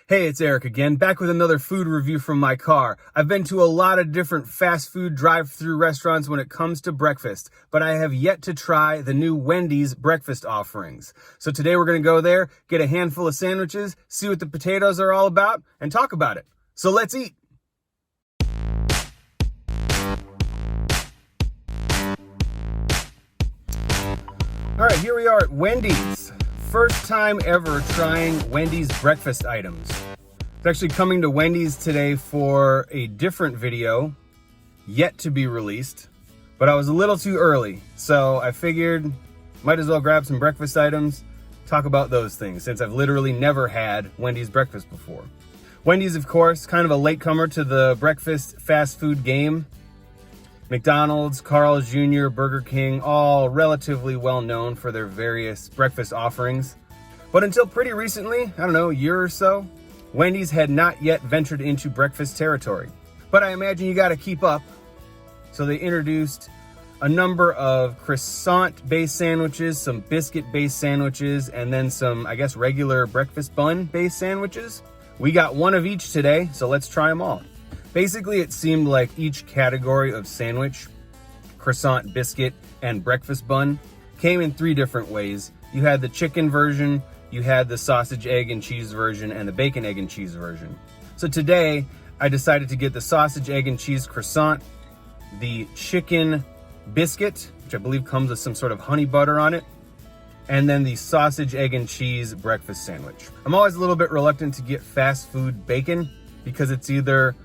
Hey, it's Eric again, back with another food review from my car. I've been to a lot of different fast food drive-through restaurants when it comes to breakfast, but I have yet to try the new Wendy's breakfast offerings. So today we're going to go there, get a handful of sandwiches, see what the potatoes are all about, and talk about it. So let's eat. All right, here we are at Wendy's. First time ever trying Wendy's breakfast items. It's actually coming to Wendy's today for a different video, yet to be released, but I was a little too early, so I figured might as well grab some breakfast items, talk about those things, since I've literally never had Wendy's breakfast before. Wendy's, of course, kind of a latecomer to the breakfast fast food game. McDonald's, Carl's Jr., Burger King, all relatively well known for their various breakfast offerings. But until pretty recently, I don't know, a year or so, Wendy's had not yet ventured into breakfast territory. But I imagine you gotta keep up. So they introduced a number of croissant-based sandwiches, some biscuit-based sandwiches, and then some, I guess, regular breakfast bun-based sandwiches. We got one of each today, so let's try them all. Basically, it seemed like each category of sandwich, croissant, biscuit, and breakfast bun, came in three different ways. You had the chicken version, you had the sausage, egg, and cheese version, and the bacon, egg, and cheese version. So today, I decided to get the sausage, egg, and cheese croissant, the chicken biscuit, which I believe comes with some sort of honey butter on it, and then the sausage, egg, and cheese breakfast sandwich. I'm always a little bit reluctant to get fast food bacon because it's either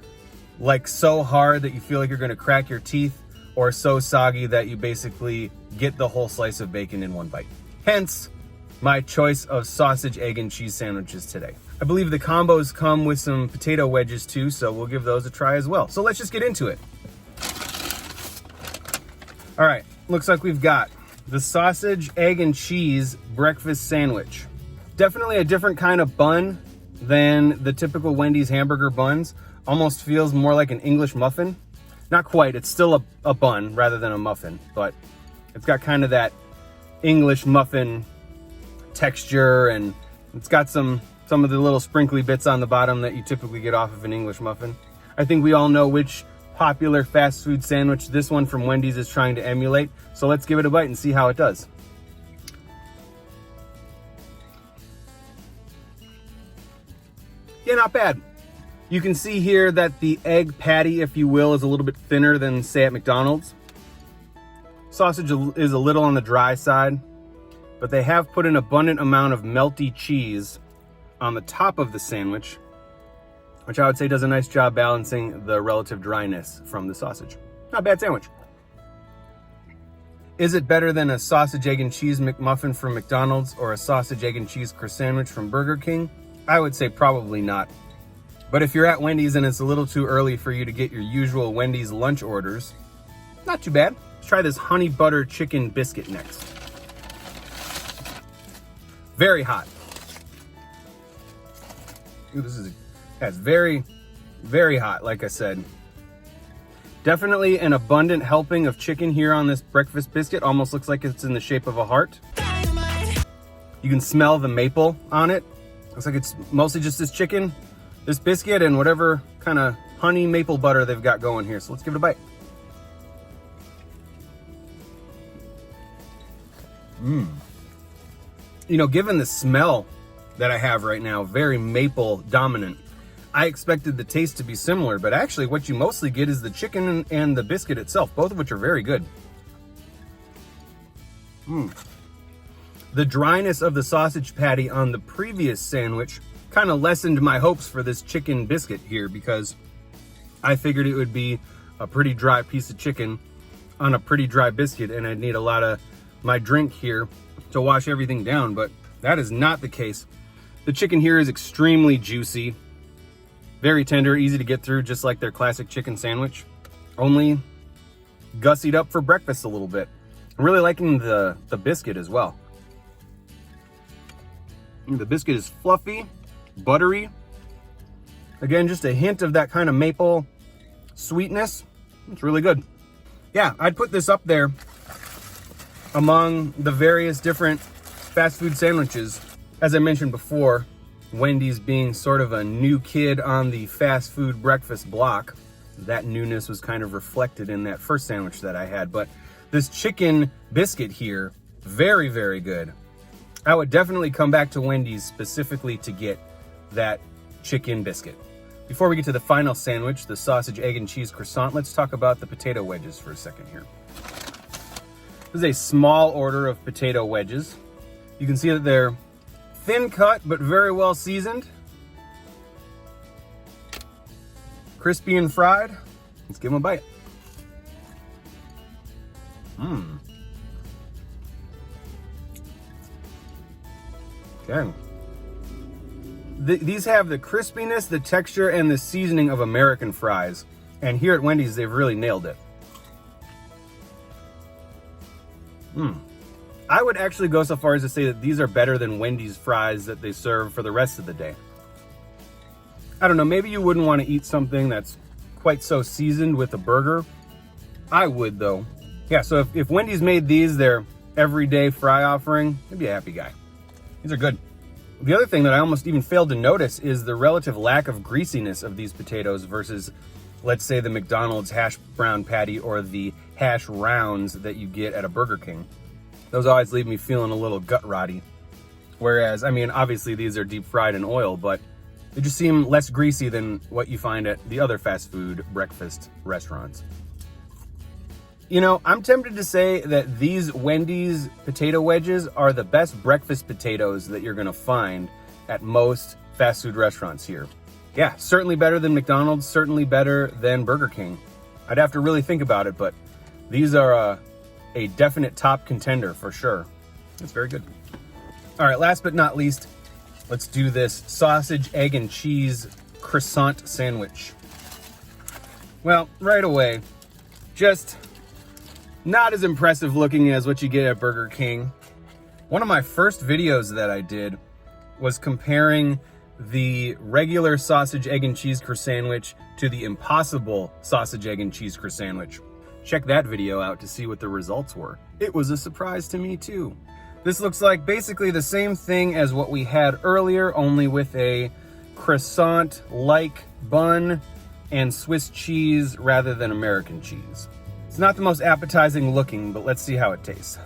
like so hard that you feel like you're gonna crack your teeth, or so soggy that you basically get the whole slice of bacon in one bite. Hence, my choice of sausage, egg, and cheese sandwiches today. I believe the combos come with some potato wedges too, so we'll give those a try as well. So let's just get into it. All right, looks like we've got the sausage, egg, and cheese breakfast sandwich. Definitely a different kind of bun than the typical Wendy's hamburger buns. Almost feels more like an English muffin. Not quite, it's still a bun rather than a muffin, but it's got kind of that English muffin texture, and it's got some of the little sprinkly bits on the bottom that you typically get off of an English muffin. I think we all know which popular fast food sandwich this one from Wendy's is trying to emulate, so let's give it a bite and see how it does. Yeah, not bad. You can see here that the egg patty, if you will, is a little bit thinner than, say, at McDonald's. Sausage is a little on the dry side, but they have put an abundant amount of melty cheese on the top of the sandwich, which I would say does a nice job balancing the relative dryness from the sausage. Not a bad sandwich. Is it better than a sausage, egg, and cheese McMuffin from McDonald's or a sausage, egg, and cheese croissant sandwich from Burger King? I would say probably not. But if you're at Wendy's and it's a little too early for you to get your usual Wendy's lunch orders, not too bad. Let's try this honey butter chicken biscuit next. Very hot. Ooh, that's very, very hot, like I said. Definitely an abundant helping of chicken here on this breakfast biscuit. Almost looks like it's in the shape of a heart. You can smell the maple on it. Looks like it's mostly just this chicken, this biscuit, and whatever kind of honey maple butter they've got going here. So let's give it a bite. You know, given the smell that I have right now, very maple dominant, I expected the taste to be similar, but actually what you mostly get is the chicken and the biscuit itself, both of which are very good. The dryness of the sausage patty on the previous sandwich kind of lessened my hopes for this chicken biscuit here, because I figured it would be a pretty dry piece of chicken on a pretty dry biscuit, and I'd need a lot of my drink here to wash everything down, but that is not the case. The chicken here is extremely juicy, very tender, easy to get through, just like their classic chicken sandwich, only gussied up for breakfast a little bit. I'm really liking the biscuit as well. The biscuit is fluffy, buttery. Again, just a hint of that kind of maple sweetness. It's really good. Yeah, I'd put this up there among the various different fast food sandwiches. As I mentioned before, Wendy's being sort of a new kid on the fast food breakfast block, that newness was kind of reflected in that first sandwich that I had. But this chicken biscuit here, very, very good. I would definitely come back to Wendy's specifically to get that chicken biscuit. Before we get to the final sandwich, the sausage, egg, and cheese croissant, let's talk about the potato wedges for a second here. This is a small order of potato wedges. You can see that they're thin cut, but very well seasoned. Crispy and fried. Let's give them a bite. Okay. These have the crispiness, the texture, and the seasoning of American fries. And here at Wendy's, they've really nailed it. I would actually go so far as to say that these are better than Wendy's fries that they serve for the rest of the day. I don't know, maybe you wouldn't want to eat something that's quite so seasoned with a burger. I would, though. Yeah, so if Wendy's made these their everyday fry offering, I'd be a happy guy. These are good. The other thing that I almost even failed to notice is the relative lack of greasiness of these potatoes versus, let's say, the McDonald's hash brown patty or the hash rounds that you get at a Burger King. Those always leave me feeling a little gut rotty. Whereas, I mean, obviously these are deep fried in oil, but they just seem less greasy than what you find at the other fast food breakfast restaurants. You know, I'm tempted to say that these Wendy's potato wedges are the best breakfast potatoes that you're gonna find at most fast food restaurants here. Yeah, certainly better than McDonald's, certainly better than Burger King. I'd have to really think about it, but these are a definite top contender for sure. It's very good. All right, last but not least, let's do this sausage, egg, and cheese croissant sandwich. Well, right away, just not as impressive looking as what you get at Burger King. One of my first videos that I did was comparing the regular sausage, egg, and cheese croissant sandwich to the Impossible sausage, egg, and cheese croissant sandwich. Check that video out to see what the results were. It was a surprise to me too. This looks like basically the same thing as what we had earlier, only with a croissant-like bun and Swiss cheese rather than American cheese. It's not the most appetizing looking, but let's see how it tastes.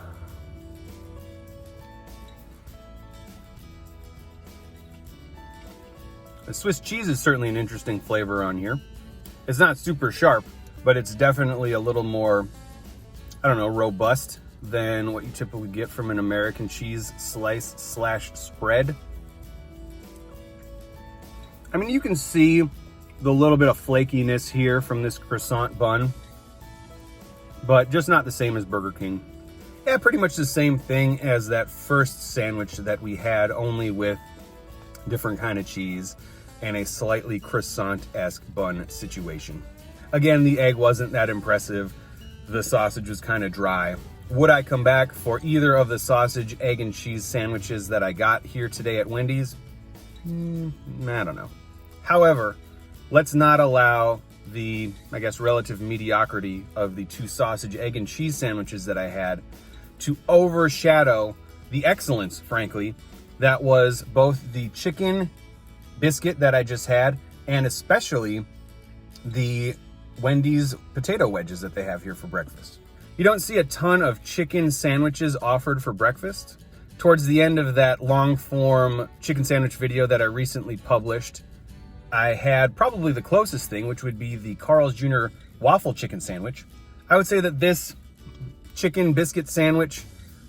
The Swiss cheese is certainly an interesting flavor on here. It's not super sharp, but it's definitely a little more, I don't know, robust than what you typically get from an American cheese slice / spread. I mean, you can see the little bit of flakiness here from this croissant bun, but just not the same as Burger King. Yeah, pretty much the same thing as that first sandwich that we had, only with different kind of cheese and a slightly croissant-esque bun situation. Again, the egg wasn't that impressive. The sausage was kind of dry. Would I come back for either of the sausage, egg, and cheese sandwiches that I got here today at Wendy's? I don't know. However, let's not allow the, I guess, relative mediocrity of the two sausage, egg, and cheese sandwiches that I had to overshadow the excellence, frankly, that was both the chicken biscuit that I just had and especially the Wendy's potato wedges that they have here for breakfast. You don't see a ton of chicken sandwiches offered for breakfast. Towards the end of that long form chicken sandwich video that I recently published, I had probably the closest thing, which would be the Carl's Jr. waffle chicken sandwich. I would say that this chicken biscuit sandwich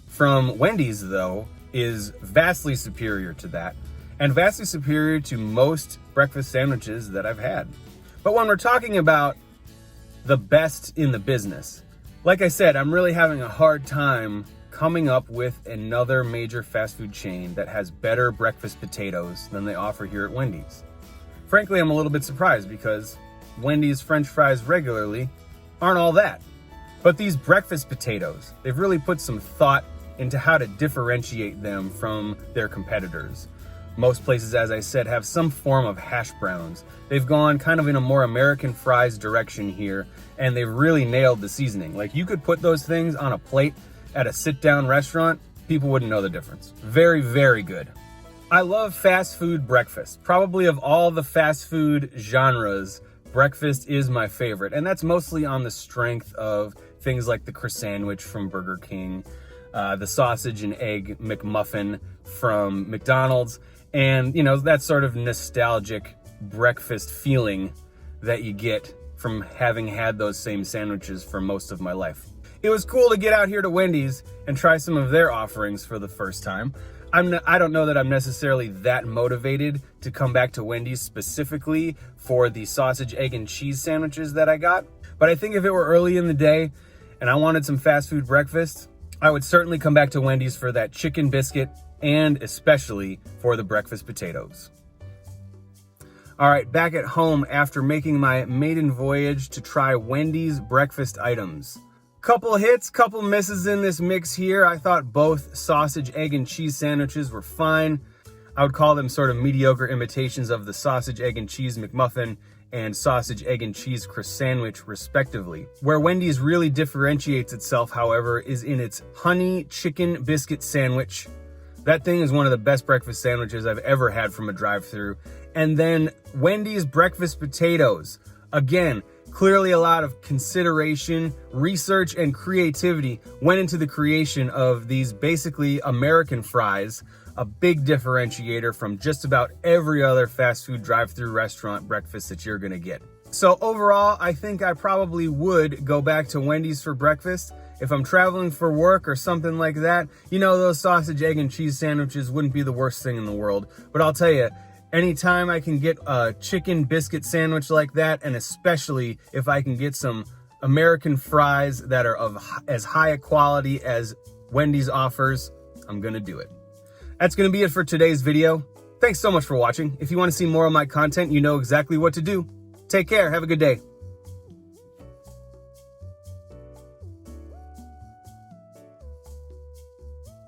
from Wendy's, though, is vastly superior to that and vastly superior to most breakfast sandwiches that I've had. But when we're talking about the best in the business, like I said, I'm really having a hard time coming up with another major fast food chain that has better breakfast potatoes than they offer here at Wendy's. Frankly, I'm a little bit surprised because Wendy's French fries regularly aren't all that. But these breakfast potatoes, they've really put some thought into how to differentiate them from their competitors. Most places, as I said, have some form of hash browns. They've gone kind of in a more American fries direction here, and they've really nailed the seasoning. Like, you could put those things on a plate at a sit-down restaurant, people wouldn't know the difference. Very, very good. I love fast food breakfast. Probably of all the fast food genres, breakfast is my favorite. And that's mostly on the strength of things like the Croissant from Burger King, the sausage and egg McMuffin from McDonald's, and, you know, that sort of nostalgic breakfast feeling that you get from having had those same sandwiches for most of my life. It was cool to get out here to Wendy's and try some of their offerings for the first time. I don't know that I'm necessarily that motivated to come back to Wendy's specifically for the sausage, egg, and cheese sandwiches that I got. But I think if it were early in the day and I wanted some fast food breakfast, I would certainly come back to Wendy's for that chicken biscuit and especially for the breakfast potatoes. All right, back at home after making my maiden voyage to try Wendy's breakfast items. Couple hits, couple misses in this mix here. I thought both sausage, egg, and cheese sandwiches were fine. I would call them sort of mediocre imitations of the sausage, egg, and cheese McMuffin and sausage, egg, and cheese croissant respectively. Where Wendy's really differentiates itself, however, is in its honey chicken biscuit sandwich. That thing is one of the best breakfast sandwiches I've ever had from a drive-thru. And then Wendy's breakfast potatoes. Again, clearly a lot of consideration, research, and creativity went into the creation of these basically American fries, a big differentiator from just about every other fast food drive-thru restaurant breakfast that you're gonna get. So overall, I think I probably would go back to Wendy's for breakfast. If I'm traveling for work or something like that, you know, those sausage, egg, and cheese sandwiches wouldn't be the worst thing in the world. But I'll tell you, anytime I can get a chicken biscuit sandwich like that, and especially if I can get some American fries that are of as high a quality as Wendy's offers, I'm gonna do it. That's gonna be it for today's video. Thanks so much for watching. If you wanna see more of my content, you know exactly what to do. Take care, have a good day.